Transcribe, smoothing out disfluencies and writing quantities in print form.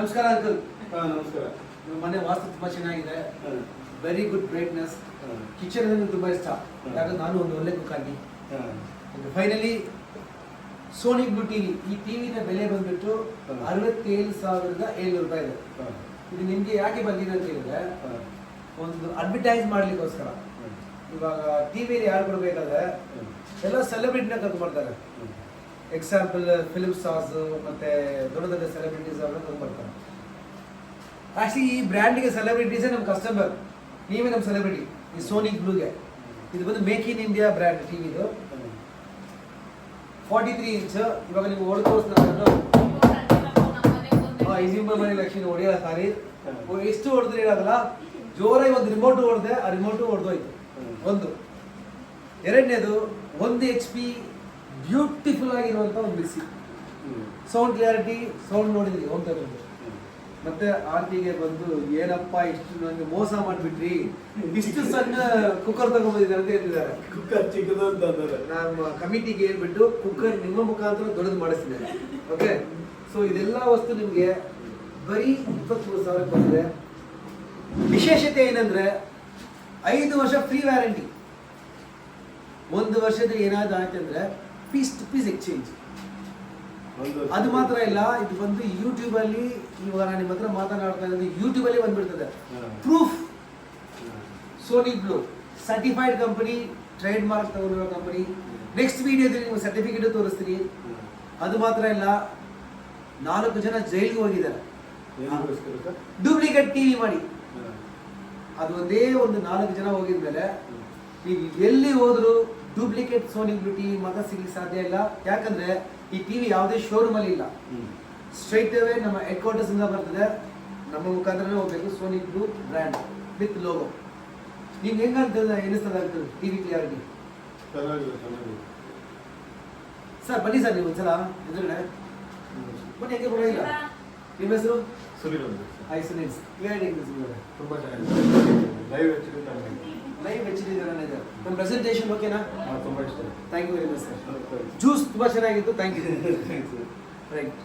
ನಮಸ್ಕಾರ ಅಂಕಲ್. ನಮಸ್ಕಾರ. ಮನೆ ವಾಸ್ತು ತುಂಬಾ ಚೆನ್ನಾಗಿದೆ. Very good brightness. ಕಿಚನ್ ಅಂದ್ರೆ ತುಂಬಾ ಇಷ್ಟ. ಯಾಕಂದ್ರೆ ನಾನು ಒಂದು ಒಳ್ಳೆ ಕುಕ್ ಆಗಿ. Finally Sony blue TV. ಈ ಟಿವಿನ ಬೆಲೆ ಬಂದ್ಬಿಟ್ಟು 67,700 ರೂಪಾಯಿ ಇದೆ. ಇದು ನಿಮ್ಗೆ ಯಾಕೆ ಬಂದಿದೆ ಅಂತ ಹೇಳಿದ್ರೆ ಒಂದು ಅಡ್ವರ್ಟೈಸ್ ಮಾಡ್ಲಿಕ್ಕೋಸ್ಕರ. ಇವಾಗ ಟಿವಿಯಲ್ಲಿ ಯಾರು ಕೊಡ್ಬೇಕಾದ್ರೆ ಎಲ್ಲ ಸೆಲೆಬ್ರಿಟಿನ ಕರ್ಕೊಂಡು ಮಾಡ್ತಾರೆ. ಎಕ್ಸಾಂಪಲ್ ಫಿಲ್ಮ್ ಸ್ಟಾರ್ಸ್ ಮತ್ತೆ ದೊಡ್ಡ ದೊಡ್ಡ ಸೆಲೆಬ್ರಿಟೀಸ್ ಅವ್ರನ್ನ ಕರ್ಕೊಂಡು ಬರ್ತಾರೆ. ಆಕ್ಚುಲಿ ಈ ಬ್ರ್ಯಾಂಡ್ಗೆ ಸೆಲೆಬ್ರಿಟೀಸೇ ನಮ್ಮ ಕಸ್ಟಮರ್. ನೀವೇ ನಮ್ಮ ಸೆಲೆಬ್ರಿಟಿ. ಈ ಸೋನಿ ಬ್ಲೂಗೆ ಇದು ಬಂದು make in India brand TV. ಇದು 43 ಇಂಚ್. ಇವಾಗ ನೀವು ಓಡ್ ಮನೆ ಲಕ್ಷ್ಮಿ ಹೊಡೆಯಲ್ಲ ಸಾರಿ. ಎಷ್ಟು ಹೊಡೆದ್ರೆ ಇರೋದಲ್ಲ, ಜೋರಾಗಿ ಒಂದು ರಿಮೋಟ್ ಹೊಡೆದೆ, ಆ ರಿಮೋಟು ಹೊಡೆದೋಯ್ತು. ಒಂದು ಎರಡನೇದು 1 HP ಬ್ಯೂಟಿಫುಲ್ ಆಗಿರುವಂತ ಒಂದು ಮಿಕ್ಸಿ. ಸೌಂಡ್ ಕ್ಲಿಯಾರಿಟಿ, ಸೌಂಡ್ ನೋಡಿದ್ರಿ ಹೋಮ್ ಥಿಯೇಟರ್. ಮತ್ತೆ ಆರ್ಟಿಗೆ ಬಂದು ಏನಪ್ಪ ಇಷ್ಟು ನನಗೆ ಮೋಸ ಮಾಡಿಬಿಟ್ರಿ, ಇಷ್ಟು ಸಣ್ಣ ಕುಕ್ಕರ್ ತಗೊಂಡ್ಬಂದಿದ್ದಾರೆ ಅಂತ ಹೇಳ್ತಿದ್ದಾರೆ. ಕುಕ್ಕರ್ ಚಿಕ್ಕದು ಅಂತ ಅಂತಾರೆ. ನಮ್ಮ ಕಮಿಟಿಗೆ ಹೇಳ್ಬಿಟ್ಟು ಕುಕ್ಕರ್ ನಿಮ್ಮ ಮುಖಾಂತರ ದೊಡ್ಡದು ಮಾಡಿಸ್ತಿದ್ದಾರೆ. ಓಕೆ, ಸೊ ಇದೆಲ್ಲ ವಸ್ತು ನಿಮಗೆ ಬರೀ 23,000 ಬಂದಿದೆ. ವಿಶೇಷತೆ ಏನಂದ್ರೆ 5 ವರ್ಷ ಫ್ರೀ ವ್ಯಾರಂಟಿ. 1 ವರ್ಷದ ಏನಾದ್ರು ಆಯ್ತಂದ್ರೆ ಪೀಸ್ ಟು ಪೀಸ್ ಎಕ್ಸ್ಚೇಂಜ್. ಅದು ಮಾತ್ರ ಇಲ್ಲ, ಇದು ಬಂದು ಯೂಟ್ಯೂಬ್ ಅಲ್ಲಿ, ಇವಾಗ ನಾನು ನಿಮ್ಮ ಹತ್ರ ಮಾತನಾಡ್ತಾ ಇರೋದು ಯೂಟ್ಯೂಬ್ ಅಲ್ಲಿ ಬಂದ್ಬಿಡ್ತದೆ. Proof Sony blue certified company, trade mark ತಗೊಂಡಿರೋ ಕಂಪನಿ. ನೆಕ್ಸ್ಟ್ ವಿಡಿಯೋದಲ್ಲಿ ನೀವು ಸರ್ಟಿಫಿಕೇಟ್ ತೋರಿಸ್ತೀನಿ. ಅದು ಮಾತ್ರ ಇಲ್ಲ, 4 ಜನ ಜೈಲಿಗೆ ಹೋಗಿದ್ದಾರೆ ಡೂಪ್ಲಿಕೇಟ್ ಟಿವಿ ಮಾಡಿ. ಅದು ಒಂದೇ ಒಂದು 4 ಜನ ಹೋಗಿದ್ಮೇಲೆ ನೀವು ಎಲ್ಲಿ ಹೋದ್ರು ಡೂಪ್ಲಿಕೇಟ್ ಸೋನಿ ಬ್ಲೂ ಟಿವಿ ಮಾತ್ರ ಸಿಗ್ಲಿಕ್ಕೆ ಸಾಧ್ಯ ಇಲ್ಲ. ಯಾಕಂದ್ರೆ ಈ ಟಿವಿ ಯಾವುದೇ ಶೋರೂಮ್ ಅಲ್ಲಿ ಇಲ್ಲ. ಸ್ಟ್ರೈಟ್ ಅವೇ ನಮ್ಮ ಹೆಡ್ ಕ್ವಾರ್ಟರ್ಸ್ ಇಂದ ಬರ್ತದೆ. ನಮ್ಮ ಮುಖಾಂತರನೇ ಹೋಗ್ಬೇಕು. Sony blue brand with logo. ನೀವು ಹೆಂಗಂತ ಎನಿಸ್ತದ ಟಿವಿ ಕ್ಲಿಯಾರಿಟಿ? ಸರ್ ಬನ್ನಿ ಸರ್, ನೀವು ಒಂದ್ಸಲ ಎದುರುಗಡೆ ಬನ್ನಿ. ಹೆಂಗೆ ಬರೋದಿಲ್ಲ. ನಿಮ್ಮ ಹೆಸರು? ಸುನೀಲ್. ಹಾಯ್ ಸುನೀಲ್. ಕ್ಲಿಯಾರಿಟಿ ತುಂಬಾ ಚೆನ್ನಾಗಿದೆ. ಲೈವ್ ಹೆಚ್ಚಿದ್ದಾರೆ. ನಮ್ಮ ಪ್ರೆಸೆಂಟೇಷನ್ ಓಕೆನಾ? ತುಂಬಾ ಇಷ್ಟ. Thank you very much sir. Juice ತುಂಬಾ ಚೆನ್ನಾಗಿತ್ತು. Thank you. ರೈಟ್.